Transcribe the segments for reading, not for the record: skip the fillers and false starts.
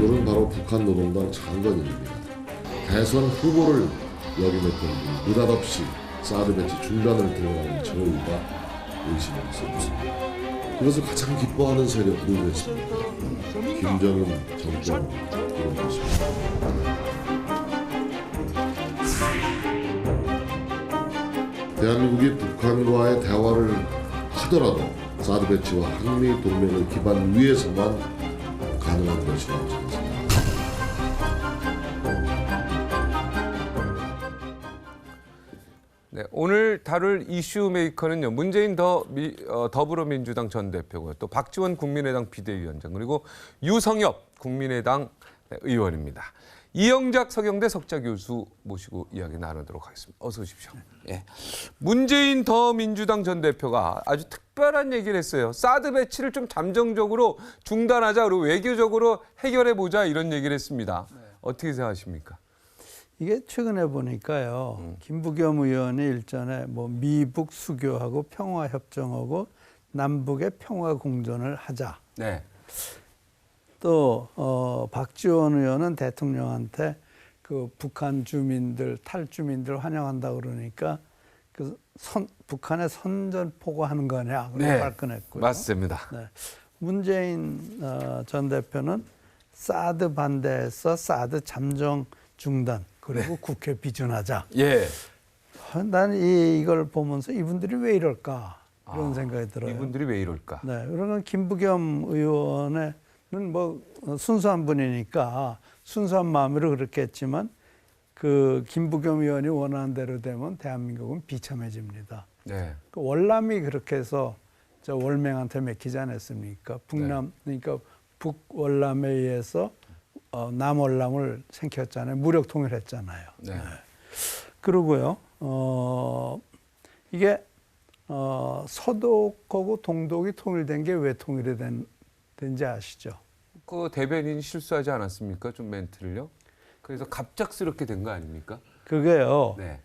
이분은 바로 북한 노동당 장관인입니다. 대선 후보를 역임했던 분 느닷없이 사드 배치 중단을 들어가는 저희가 의심을 쏟습니다. 그것을 가장 기뻐하는 세력이 누구였습니까? 김정은 정권 그런 것입니다. 대한민국이 북한과의 대화를 하더라도 사드 배치와 한미 동맹의 기반 위에서만 가능한 것이라고 저는 생각합니다. 네, 오늘 다룰 이슈 메이커는요. 문재인 더불어민주당 전 대표고요. 또 박지원 국민의당 비대위원장 그리고 유성엽 국민의당 의원입니다. 이영작 서경대 석좌 교수 모시고 이야기 나누도록 하겠습니다. 어서 오십시오. 예. 문재인 더민주당 전 대표가 아주 특별한 얘기를 했어요. 사드 배치를 좀 잠정적으로 중단하자 그리고 외교적으로 해결해보자 이런 얘기를 했습니다. 네. 어떻게 생각하십니까? 이게 최근에 보니까요. 김부겸 의원이 일전에 뭐 미북 수교하고 평화협정하고 남북의 평화공존을 하자. 네. 또 박지원 의원은 대통령한테 그 북한 주민들 탈주민들 환영한다 그러니까 그 북한에 선전포고하는 거냐 그렇게 네. 발끈했고요. 맞습니다. 네. 문재인 전 대표는 사드 반대해서 사드 잠정 중단 그리고 국회 비준하자. 예. 난 이걸 보면서 이분들이 왜 이럴까 이런 생각이 들어요. 이분들이 왜 이럴까? 네, 그러면 김부겸 의원은 뭐 순수한 분이니까 순수한 마음으로 그렇게 했지만 그 김부겸 의원이 원하는 대로 되면 대한민국은 비참해집니다. 네. 그 월남이 그렇게 해서 저 월맹한테 맡기지 않았습니까? 북남 그러니까 북월남에 의해서 남월남을 생겼잖아요. 무력 통일했잖아요. 네. 네. 그러고요. 이게 서독하고 동독이 통일된 게 왜 통일이 된지 아시죠? 그 대변인 실수하지 않았습니까? 좀 멘트를요. 그래서 갑작스럽게 된 거 아닙니까? 그게요. 네.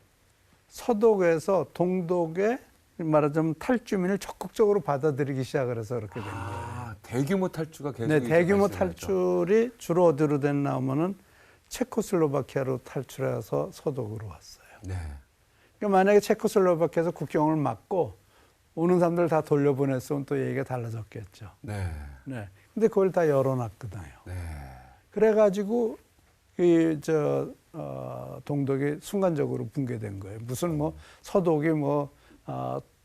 서독에서 동독에 말하자면 탈주민을 적극적으로 받아들이기 시작을 해서 그렇게 된 거예요. 아, 대규모 탈주가 계속 네, 대규모 발생하죠. 탈출이 주로 어디로 됐냐면은 체코슬로바키아로 탈출해서 서독으로 왔어요. 네. 그러니까 만약에 체코슬로바키아에서 국경을 막고 오는 사람들 다 돌려보냈으면 또 얘기가 달라졌겠죠. 네. 네. 근데 그걸 다 열어놨거든요. 네. 그래가지고 동독이 순간적으로 붕괴된 거예요. 무슨 뭐 서독이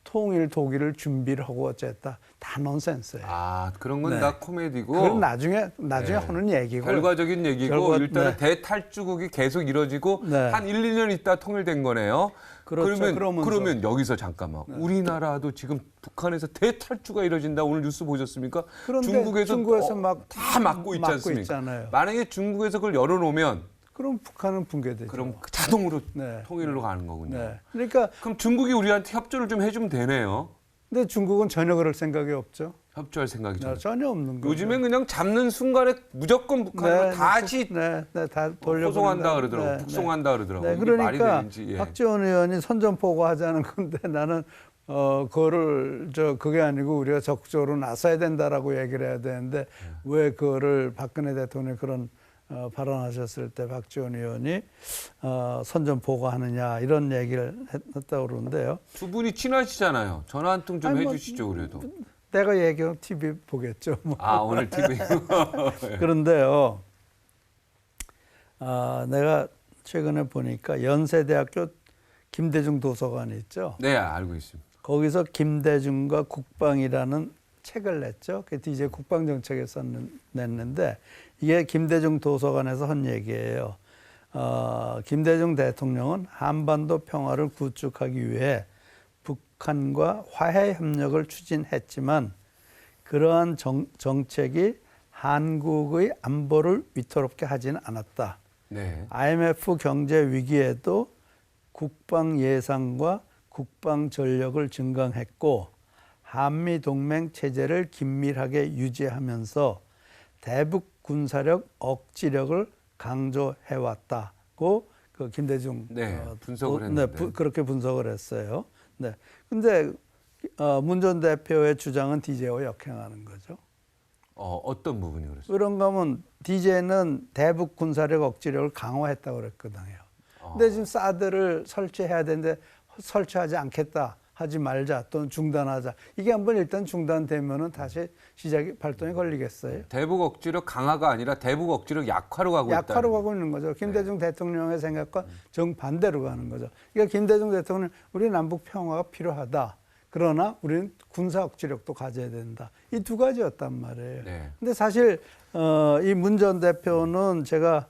통일 독일을 준비를 하고 어쨌다. 다 넌센스예요. 아, 그런 건 네. 다 코미디고. 그건 나중에 네. 하는 얘기고. 결과적인 얘기고 일단은 네. 대탈주국이 계속 이뤄지고 네. 한 1, 2년 있다 통일된 거네요. 그렇죠. 그러면 여기서 잠깐만. 네. 우리나라도 지금 북한에서 대탈주가 이뤄진다. 오늘 뉴스 보셨습니까? 그런데 중국에서 막 다 막고 있지 않습니까? 있잖아요. 만약에 중국에서 그걸 열어놓으면 그럼 북한은 붕괴되죠. 그럼 자동으로 네. 통일로 가는 거군요. 네. 그러니까 그럼 중국이 우리한테 협조를 좀 해주면 되네요. 근데 중국은 전혀 그럴 생각이 없죠. 협조할 생각이 전혀. 전혀 없는 거죠. 요즘엔 그냥 잡는 순간에 무조건 북한으로 다시 다 돌려 포송한다 그러더라고. 북송한다 그러더라고. 네, 이게 말이 그러니까 되는지. 예. 박지원 의원이 선전포고 하자는 건데 나는 그거를 그게 아니고 우리가 적극적으로 나서야 된다라고 얘기를 해야 되는데 왜 그거를 박근혜 대통령이 그런 발언하셨을 때 박지원 의원이 선전포고하느냐 이런 얘기를 했다고 그러는데요. 두 분이 친하시잖아요. 전화 한 통 좀 아니, 해주시죠 그래도. 내가 얘기하면 TV 보겠죠. 뭐. 아 오늘 TV. 그런데요. 내가 최근에 보니까 연세대학교 김대중 도서관이 있죠. 네 알고 있습니다. 거기서 김대중과 국방이라는 책을 냈죠. 그게 이제 국방정책에서 냈는데 이게 김대중 도서관에서 한 얘기예요. 김대중 대통령은 한반도 평화를 구축하기 위해 북한과 화해 협력을 추진했지만 그러한 정책이 한국의 안보를 위태롭게 하지는 않았다. 네. IMF 경제 위기에도 국방 예산과 국방 전력을 증강했고 한미 동맹 체제를 긴밀하게 유지하면서 대북 군사력 억지력을 강조해왔다고 그 김대중 분석을 했는데 그렇게 분석을 했어요. 네. 근데 문 전 대표의 주장은 DJ와 역행하는 거죠. 어떤 부분이 그랬어요? 그런가 하면 DJ는 대북 군사력 억지력을 강화했다고 그랬거든요. 근데 지금 사드를 설치해야 되는데 설치하지 않겠다. 하지 말자 또는 중단하자. 이게 한번 일단 중단되면은 다시 시작이 발동에 걸리겠어요. 대북 억지력 강화가 아니라 대북 억지력 약화로 가고 있다. 약화로 가고 있는 거죠. 김대중 대통령의 생각과 정반대로 가는 거죠. 그러니까 김대중 대통령 우리 남북 평화가 필요하다. 그러나 우리는 군사 억지력도 가져야 된다. 이 두 가지였단 말이에요. 네. 근데 사실 이 문 전 대표는 제가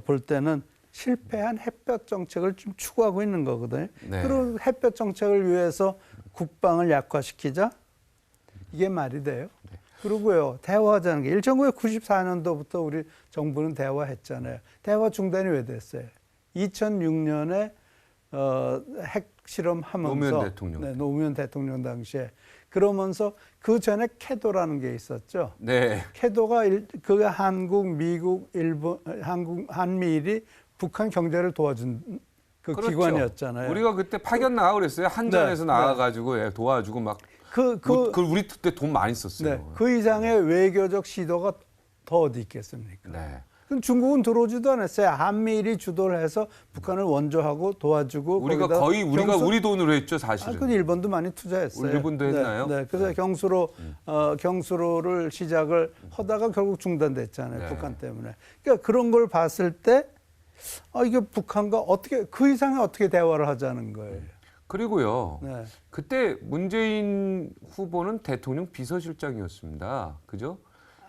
볼 때는 실패한 햇볕 정책을 좀 추구하고 있는 거거든요. 네. 그리고 햇볕 정책을 위해서 국방을 약화시키자? 이게 말이 돼요. 그리고요, 대화하자는 게 1994년도부터 우리 정부는 대화했잖아요. 대화 중단이 왜 됐어요? 2006년에 핵실험하면서 노무현 대통령. 네, 노무현 대통령 당시에 그러면서 그 전에 캐도라는 게 있었죠. 네. 캐도가 그게 한국, 미국, 일본, 한미일이 북한 경제를 도와준 그 그렇죠. 기관이었잖아요. 우리가 그때 파견 나가 그랬어요. 한전에서 네, 나가가지고 도와주고 막. 우리 그때 돈 많이 썼어요. 네, 그 이상의 외교적 시도가 더 어디 있겠습니까? 네. 그럼 중국은 들어오지도 않았어요. 한미일이 주도를 해서 북한을 원조하고 도와주고 우리가 거의 우리 돈으로 했죠, 사실은. 그 일본도 많이 투자했어요. 일본도 했나요? 네, 그래서 경수로를 시작을 하다가 결국 중단됐잖아요. 네. 북한 때문에. 그러니까 그런 걸 봤을 때 이게 북한과 어떻게 그 이상의 어떻게 대화를 하자는 거예요. 그리고요. 네. 그때 문재인 후보는 대통령 비서실장이었습니다. 그죠?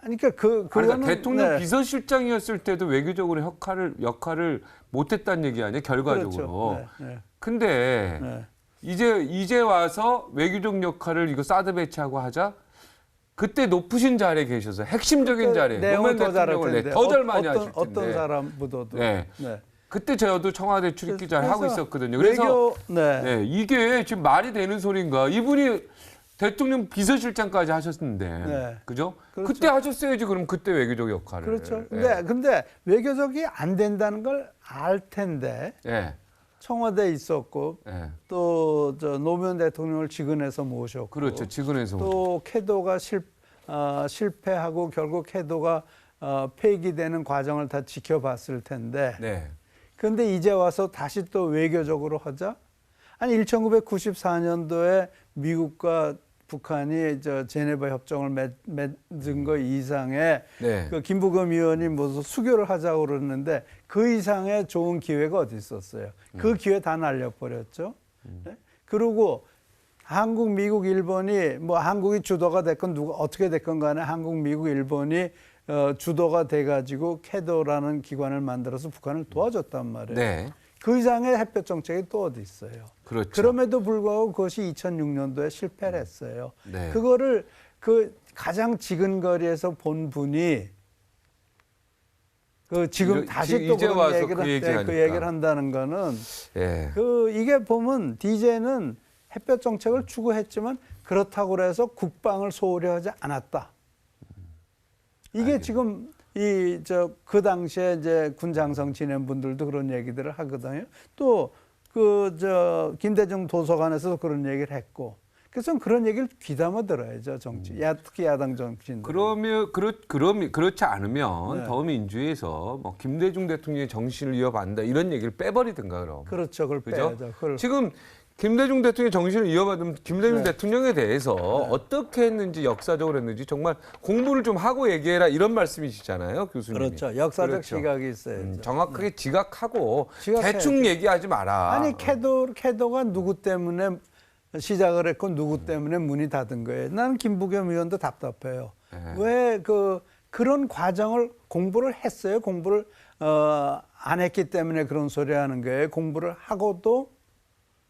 아니, 그러니까 그러니까 대통령 네. 비서실장이었을 때도 외교적으로 역할을 못했다는 얘기 아니에요, 결과적으로. 그렇죠. 네, 네. 근데 네. 이제 와서 외교적 역할을 이거 사드 배치하고 하자. 그때 높으신 자리에 계셔서 핵심적인 자리에 내용은 노무현 더 잘할 대통령을 텐데 더 잘 많이 하실 텐데. 어떤 사람보다도. 네. 네. 그때 저도 청와대 출입기자를 하고 그래서 있었거든요. 그래서 네. 이게 지금 말이 되는 소리인가? 이분이 대통령 비서실장까지 하셨는데, 네. 그죠? 그렇죠. 그때 하셨어야지. 그럼 그때 외교적 역할을. 그렇죠. 예. 근데 외교적이 안 된다는 걸 알 텐데 예. 청와대에 있었고 예. 또 노무현 대통령을 직은해서 모셨고 그렇죠. 직원에서. 또 캐도가 실패하고 결국 캐도가 폐기되는 과정을 다 지켜봤을 텐데 네. 그런데 이제 와서 다시 또 외교적으로 하자? 아니 1994년도에 미국과 북한이 제네바 협정을 맺은 거 이상의 네. 그 김부겸 의원이 무슨 수교를 하자고 그러는데 그 이상의 좋은 기회가 어디 있었어요? 그 기회 다 날려버렸죠. 네? 그리고 한국, 미국, 일본이 뭐 한국이 주도가 됐건 누가 어떻게 됐건 간에 한국, 미국, 일본이 주도가 돼가지고 캐도라는 기관을 만들어서 북한을 도와줬단 말이에요. 네. 그 이상의 햇볕 정책이 또 어디 있어요? 그렇죠. 그럼에도 불구하고 그것이 2006년도에 실패를 했어요. 네. 그거를 그 가장 지근거리에서 본 분이 지금 다시 또 이제 그런 와서 얘기를 그 얘기를 한다는 거는 예. 이게 보면 DJ는 햇볕 정책을 추구했지만 그렇다고 해서 국방을 소홀히 하지 않았다. 이게 지금 그 당시에 이제 군 장성 지낸 분들도 그런 얘기들을 하거든요. 또 김대중 도서관에서도 그런 얘기를 했고. 그래서 그런 얘기를 귀담아 들어야죠, 정치. 특히 야당 정치인들. 그렇지 않으면 네. 더 민주에서 뭐 김대중 대통령의 정신을 이어받는다 이런 얘기를 빼버리든가 그럼. 그렇죠, 그걸 그죠? 빼야죠. 지금 김대중 대통령의 정신을 이어받으면 김대중 네. 대통령에 대해서 어떻게 했는지 역사적으로 했는지 정말 공부를 좀 하고 얘기해라 이런 말씀이시잖아요, 교수님. 그렇죠. 역사적 그렇죠. 시각이 있어야죠. 정확하게 지각하고 지각해야죠. 대충 얘기하지 마라. 아니 캐도가 누구 때문에 시작을 했고 누구 때문에 문이 닫은 거예요. 나는 김부겸 의원도 답답해요. 네. 왜 그런 과정을 공부를 했어요? 공부를 안 했기 때문에 그런 소리 하는 거예요. 공부를 하고도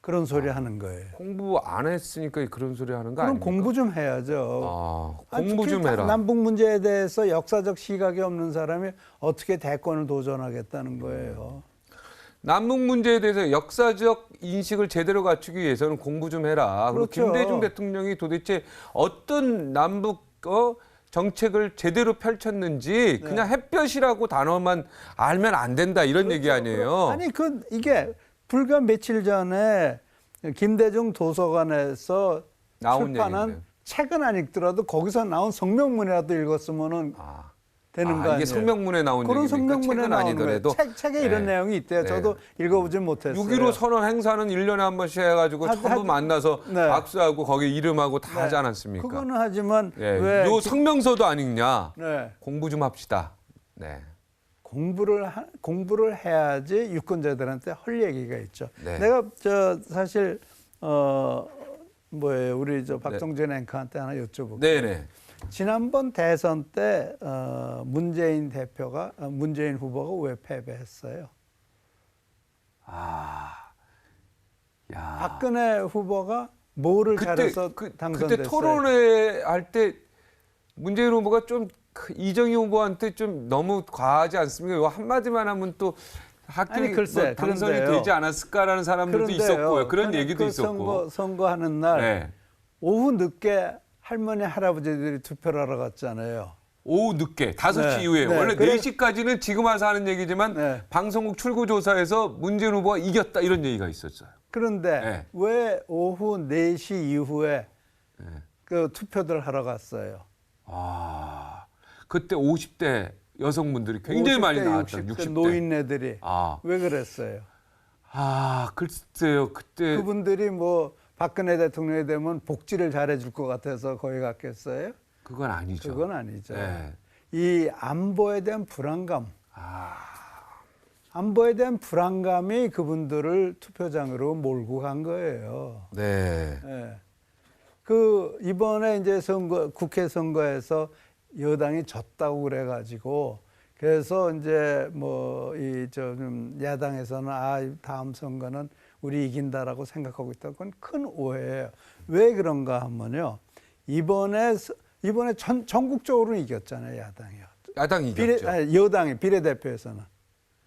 그런 소리 하는 거예요. 공부 안 했으니까 그런 소리 하는 거 그럼 아닙니까? 공부 좀 해야죠. 공부 좀 해라. 남북 문제에 대해서 역사적 시각이 없는 사람이 어떻게 대권을 도전하겠다는 거예요. 남북 문제에 대해서 역사적 인식을 제대로 갖추기 위해서는 공부 좀 해라. 그리고 그렇죠. 김대중 대통령이 도대체 어떤 남북 정책을 제대로 펼쳤는지 그냥 햇볕이라고 단어만 알면 안 된다 이런 얘기 아니에요. 아니 이게 불과 며칠 전에 김대중 도서관에서 나온 출판한 얘기인데. 책은 안 읽더라도 거기서 나온 성명문이라도 읽었으면은 되는 거 아니에요? 이게 성명문에 나온 그런 얘기니까 성명문에 책은 나오는 아니더라도 거예요. 책에 이런 네. 내용이 있대요. 네. 저도 읽어보진 못했어요. 6.15 선언 행사는 1년에 한 번씩 해가지고 전부 만나서 네. 악수하고 거기 이름하고 다 네. 하지 않았습니까? 그거는 하지만 예, 왜 요 성명서도 안 읽냐? 네. 공부 좀 합시다. 네. 공부를 해야지 유권자들한테 할 얘기가 있죠. 네. 내가 사실 뭐예요? 우리 박정진 앵커한테 하나 여쭤볼게요. 네네. 지난번 대선 때 문재인 후보가 왜 패배했어요? 야. 박근혜 후보가 뭐를 잘해서 당선됐어요? 그때 토론회 할 때 문재인 후보가 좀 이정희 후보한테 좀 너무 과하지 않습니까? 이거 한마디만 하면 또 합격이 글쎄, 당선이 그런데요. 되지 않았을까라는 사람들도 있었고요. 그런 얘기도 있었고. 선거하는 날 네. 오후 늦게 할머니 할아버지들이 투표를 하러 갔잖아요. 오후 늦게 5시 네. 이후에 네. 원래 그래- 4시까지는 지금 와서 하는 얘기지만 네. 방송국 출구조사에서 문재인 후보가 이겼다 이런 얘기가 있었어요. 그런데 네. 왜 오후 4시 이후에 네. 그 투표들 하러 갔어요? 그때 50대 여성분들이 굉장히 50대, 많이 나왔다. 60대 60대. 노인네들이 왜 그랬어요? 글쎄요. 그때 그분들이 뭐 박근혜 대통령이 되면 복지를 잘해줄 것 같아서 거기 갔겠어요? 그건 아니죠. 그건 아니죠. 네. 이 안보에 대한 불안감, 안보에 대한 불안감이 그분들을 투표장으로 몰고 간 거예요. 네. 예. 이번에 이제 국회 선거에서 여당이 졌다고 그래가지고 그래서 이제 좀 야당에서는 다음 선거는 우리 이긴다라고 생각하고 있다. 그건 큰 오해예요. 왜 그런가 하면요. 이번에 전국적으로는 이겼잖아요, 야당이요. 야당이 이겼죠. 여당이 비례대표에서는.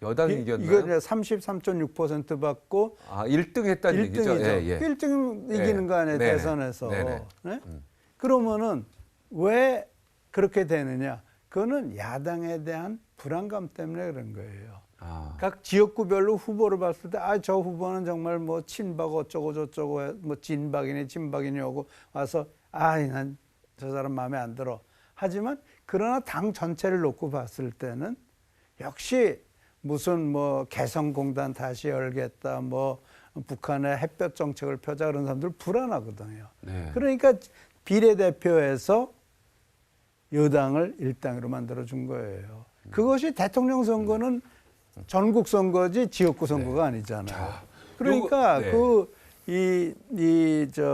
여당이 이겼나요? 이거 33.6% 받고 1등 했다는 얘기죠. 1등이죠. 예, 예. 1등 이기는 거 아니에요, 네네. 대선에서. 네네. 네? 그러면은 왜 그렇게 되느냐? 그거는 야당에 대한 불안감 때문에 그런 거예요. 각 지역구별로 후보를 봤을 때, 저 후보는 정말 뭐 친박 어쩌고 저쩌고, 뭐 진박이니 오고 와서, 난 저 사람 마음에 안 들어. 하지만 그러나 당 전체를 놓고 봤을 때는 역시 무슨 개성공단 다시 열겠다, 북한의 햇볕 정책을 펴자 그런 사람들 불안하거든요. 네. 그러니까 비례대표에서 여당을 일당으로 만들어준 거예요. 그것이 대통령 선거는 전국 선거지 지역구 선거가 아니잖아요. 그러니까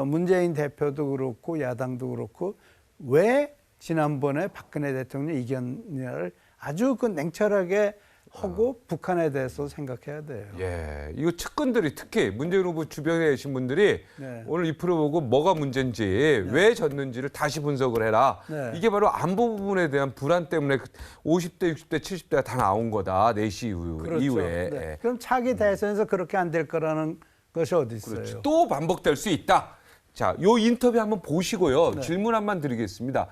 문재인 대표도 그렇고 야당도 그렇고 왜 지난번에 박근혜 대통령이 이겼냐를 아주 냉철하게 하고 북한에 대해서 생각해야 돼요. 예, 이거 측근들이 특히 문재인 후보 주변에 계신 분들이 네. 오늘 이 프로 보고 뭐가 문제인지 왜 졌는지를 다시 분석을 해라. 네. 이게 바로 안보 부분에 대한 불안 때문에 50대, 60대, 70대가 다 나온 거다. 4시 이후에. 네. 예. 그럼 차기 대선에서 그렇게 안 될 거라는 것이 어디 있어요? 그렇죠. 또 반복될 수 있다. 자, 요 인터뷰 한번 보시고요. 네. 질문 한번 드리겠습니다.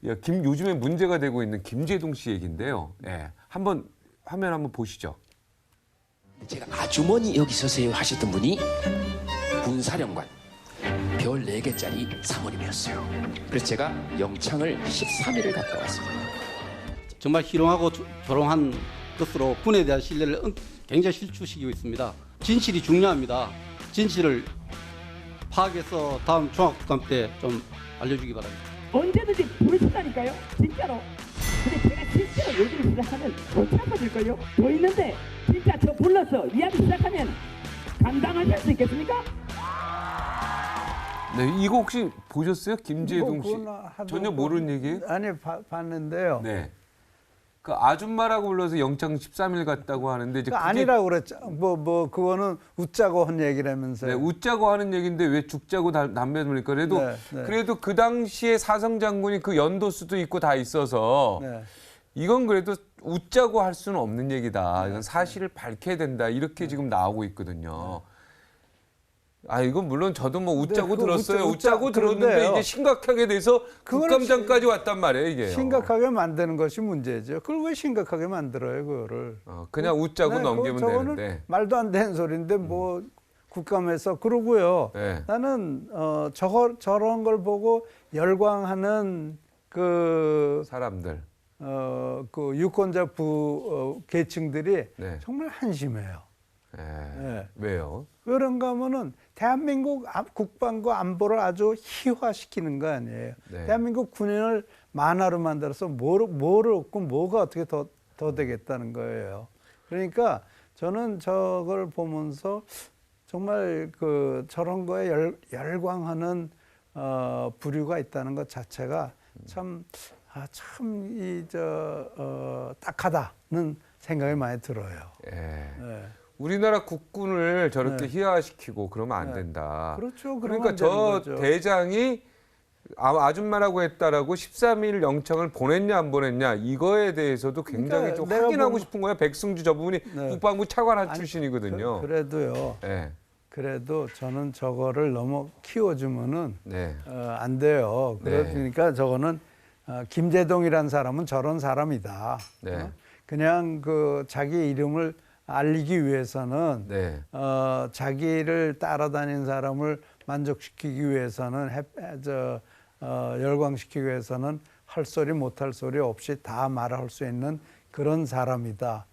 예, 요즘에 문제가 되고 있는 김재동 씨 얘기인데요. 예, 한번 화면 한번 보시죠. 제가 아주머니 여기 서세요 하셨던 분이 군사령관 별 4개짜리 사모님이었어요. 그래서 제가 영창을 13일을 갔다 왔습니다. 정말 희롱하고 조롱한 것으로 군에 대한 신뢰를 굉장히 실추시키고 있습니다. 진실이 중요합니다. 진실을 파악해서 다음 종합국감 때 좀 알려주기 바랍니다. 언제든지 부르신다니까요. 진짜로. 근데 제가 실제로 얘기를 시작하면 못 참아줄걸요. 더 있는데 진짜 저 불러서 이야기 시작하면 감당하실 수 있겠습니까? 네, 이거 혹시 보셨어요? 김재동 씨? 그거나 하도 전혀 모르는 얘기예요? 아니 봤는데요. 네. 그 아줌마라고 불러서 영창 13일 갔다고 하는데 이제 그게 아니라고 그랬죠. 그거는 웃자고 한 얘기라면서요. 네, 웃자고 하는 얘기인데 왜 죽자고 담배 물릴까? 그래도 네. 그래도 그 당시에 사성 장군이 그 연도수도 있고 다 있어서 네. 이건 그래도 웃자고 할 수는 없는 얘기다. 이건 사실을 밝혀야 된다. 이렇게 지금 나오고 있거든요. 이건 물론 저도 웃자고 그거 들었어요. 웃자- 웃자고 들었는데 그런데요. 이게 심각하게 돼서 그거는 국감장까지 왔단 말이에요, 이게. 심각하게 만드는 것이 문제죠. 그걸 왜 심각하게 만들어요, 그거를? 그냥 웃자고 네, 넘기면 저거는 되는데. 말도 안 되는 소리인데 국감에서 그러고요. 네. 나는 저런 걸 보고 열광하는 그 사람들. 그 유권자 계층들이 네. 정말 한심해요. 네. 왜요? 그런가 하면은 대한민국 국방과 안보를 아주 희화시키는 거 아니에요. 네. 대한민국 군인을 만화로 만들어서 뭐를 얻고 뭐가 어떻게 더 되겠다는 거예요. 그러니까 저는 저걸 보면서 정말 그 저런 거에 열광하는 부류가 있다는 것 자체가 참 딱하다는 생각이 많이 들어요. 예. 네. 우리나라 국군을 저렇게 네. 희화시키고 그러면 안 된다. 그렇죠. 그러니까 그러면 저 안 되는 거죠. 대장이 아줌마라고 했다라고 13일 영창을 보냈냐 안 보냈냐 이거에 대해서도 굉장히 그러니까 좀 내가 확인하고 싶은 거야. 백승주 저 부분이 네. 국방부 차관 아니, 출신이거든요. 그래도요. 네. 그래도 저는 저거를 너무 키워주면은 네. 안 돼요. 네. 그러니까 저거는 김재동이란 사람은 저런 사람이다. 네. 그냥 그 자기 이름을 알리기 위해서는 네. 자기를 따라다니는 사람을 만족시키기 위해서는 열광시키기 위해서는 할 소리 못할 소리 없이 다 말할 수 있는 그런 사람이다.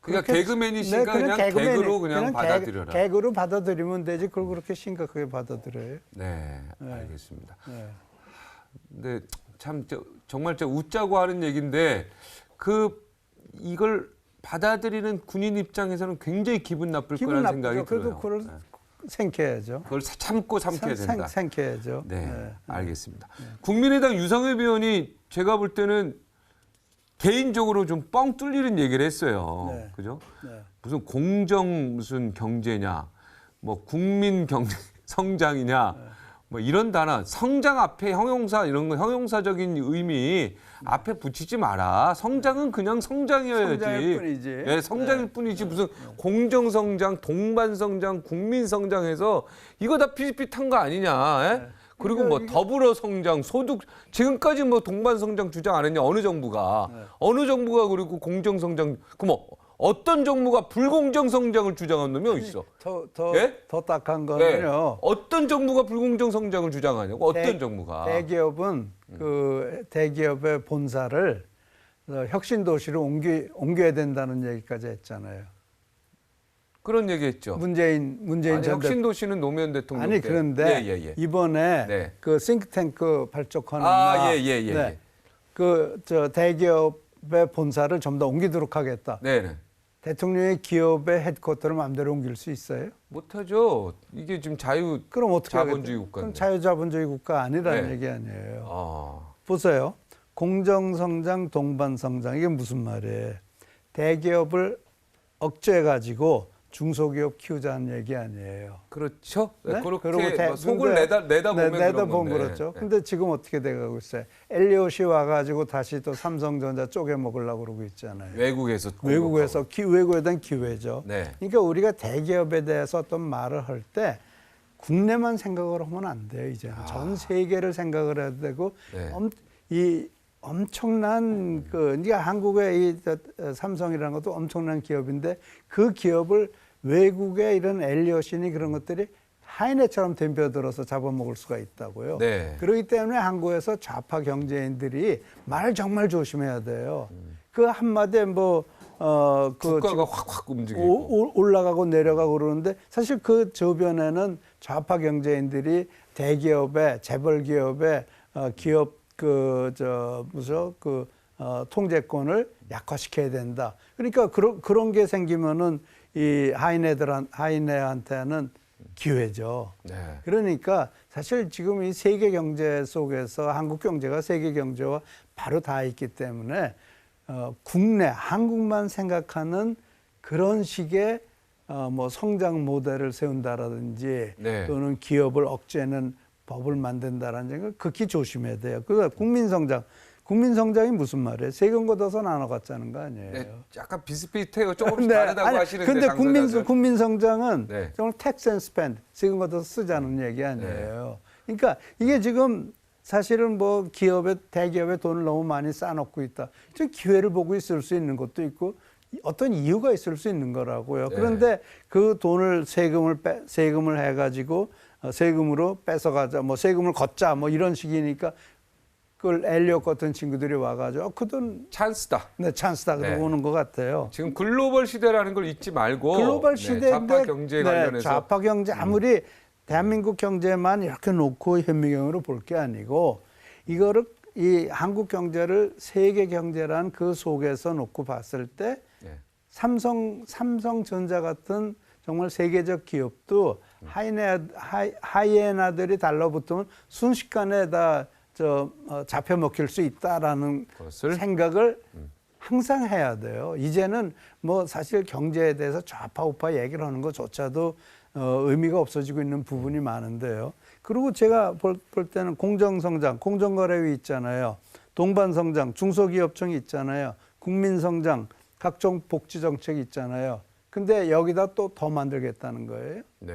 그러니까 개그맨이시니까 그냥 개그로 그냥 받아들여라. 개그로 받아들이면 되지. 그걸 그렇게 심각하게 받아들여요. 네, 알겠습니다. 네. 근데 참 정말 웃자고 하는 얘기인데 이걸 받아들이는 군인 입장에서는 굉장히 기분 나쁠 거라는 생각이 그래도 들어요. 그걸 네. 생겨야죠. 그걸 참고 삼켜야 된다. 생겨야죠. 네, 알겠습니다. 국민의당 유성엽 의원이 제가 볼 때는 개인적으로 좀 뻥 뚫리는 얘기를 했어요. 네. 그죠? 네. 무슨 공정 무슨 경제냐, 뭐 국민 경제 성장이냐, 뭐 이런 단어, 성장 앞에 형용사 이런 거 형용사적인 의미 앞에 붙이지 마라. 성장은 그냥 성장이어야지. 성장일 뿐이지. 네, 성장일 뿐이지 무슨 공정 성장, 동반 성장, 국민 성장해서 이거 다 비슷비슷한 거 아니냐? 예? 그리고 뭐 더불어 성장, 소득 지금까지 뭐 동반 성장 주장 안 했냐? 어느 정부가 어느 정부가 그리고 공정 성장 그럼 어떤 정부가 불공정 성장을 주장한 놈이 어디 있어? 예? 더 딱한 네. 거는요. 어떤 정부가 불공정 성장을 주장하냐고? 어떤 정부가? 대기업은 그 대기업의 본사를 혁신 도시로 옮겨야 된다는 얘기까지 했잖아요. 그런 얘기했죠. 문재인 아니, 전 혁신도시는 노무현 대통령 아니 때. 그런데 예. 이번에 네. 그 싱크탱크 발족하는 예. 그저 대기업의 본사를 좀 더 옮기도록 하겠다. 네. 대통령이 기업의 헤드쿼터를 마음대로 옮길 수 있어요? 못하죠. 이게 지금 그럼 어떻게 자본주의 하겠어요? 그럼 국가인데. 자유자본주의 국가 아니라는 네. 얘기 아니에요. 아, 보세요. 공정성장, 동반성장 이게 무슨 말이에요? 대기업을 억제해가지고 중소기업 키우자는 얘기 아니에요. 그렇죠. 네? 그렇게 그리고 뭐 속을 내다보면 내다보면 건데. 그렇죠. 네. 근데 지금 어떻게 돼가고 있어요? 엘리엇이 와가지고 다시 또 삼성전자 쪼개 먹으려고 그러고 있잖아요. 외국에서 외국에 대한 기회죠. 네. 그러니까 우리가 대기업에 대해서 어떤 말을 할 때 국내만 생각을 하면 안 돼요. 이제 전 세계를 생각을 해야 되고 네. 이 엄청난 그러니까 한국의 이 삼성이라는 것도 엄청난 기업인데 그 기업을 외국의 이런 엘리엇이니 그런 것들이 하이네처럼 덤벼들어서 잡아먹을 수가 있다고요. 네. 그렇기 때문에 한국에서 좌파 경제인들이 말 정말 조심해야 돼요. 그 한마디에 국가가 확 움직이고 올라가고 내려가고 그러는데 사실 그 저변에는 좌파 경제인들이 대기업의 재벌 기업의 기업 통제권을 약화시켜야 된다. 그러니까 그런 게 생기면은 이 하이네한테는 기회죠. 네. 그러니까 사실 지금 이 세계 경제 속에서 한국 경제가 세계 경제와 바로 닿아 있기 때문에 국내 한국만 생각하는 그런 식의 성장 모델을 세운다라든지 네. 또는 기업을 억제하는 법을 만든다라는 생각 극히 조심해야 돼요. 그래서 국민성장이 무슨 말이에요? 세금 걷어서 나눠 갖자는 거 아니에요? 네, 약간 비슷비슷해요. 조금씩 네, 다르다고 아니, 하시는데 근데 당사자들. 국민성장은 네. 정말 tax and spend 세금 걷어서 쓰자는 얘기 아니에요. 그러니까 이게 지금 사실은 대기업에 돈을 너무 많이 쌓아놓고 있다. 저 기회를 보고 있을 수 있는 것도 있고 어떤 이유가 있을 수 있는 거라고요. 그런데 그 돈을 세금을 해가지고 세금으로 뺏어가자, 뭐 세금을 걷자, 뭐 이런 식이니까 그걸 엘리엇 같은 친구들이 와가지고 그 돈 찬스다. 네, 찬스다 그러고 네. 오는 것 같아요. 지금 글로벌 시대라는 걸 잊지 말고 글로벌 네, 시대인데 좌파 경제 관련해서 좌파 경제 아무리 대한민국 경제만 이렇게 놓고 현미경으로 볼 게 아니고 이거를 이 한국 경제를 세계 경제란 그 속에서 놓고 봤을 때 네. 삼성전자 같은 정말 세계적 기업도 하이에나들이 달라붙으면 순식간에 다 잡혀 먹힐 수 있다라는 그것을? 생각을 항상 해야 돼요. 이제는 뭐 사실 경제에 대해서 좌파 우파 얘기를 하는 것조차도 의미가 없어지고 있는 부분이 많은데요. 그리고 제가 볼 때는 공정성장, 공정거래위 있잖아요. 동반성장, 중소기업청이 있잖아요. 국민성장, 각종 복지정책이 있잖아요. 근데 여기다 또 더 만들겠다는 거예요. 네.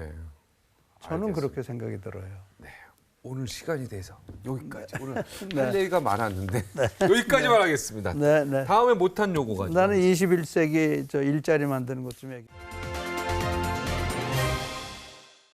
저는 알겠습니다. 그렇게 생각이 들어요. 네. 오늘 시간이 돼서 여기까지. 오늘 네. 할 얘기가 많았는데 여기까지만 하겠습니다. 네, 네. 다음에 못한 요거 가지고. 나는 21세기 일자리 만드는 것 좀 얘기.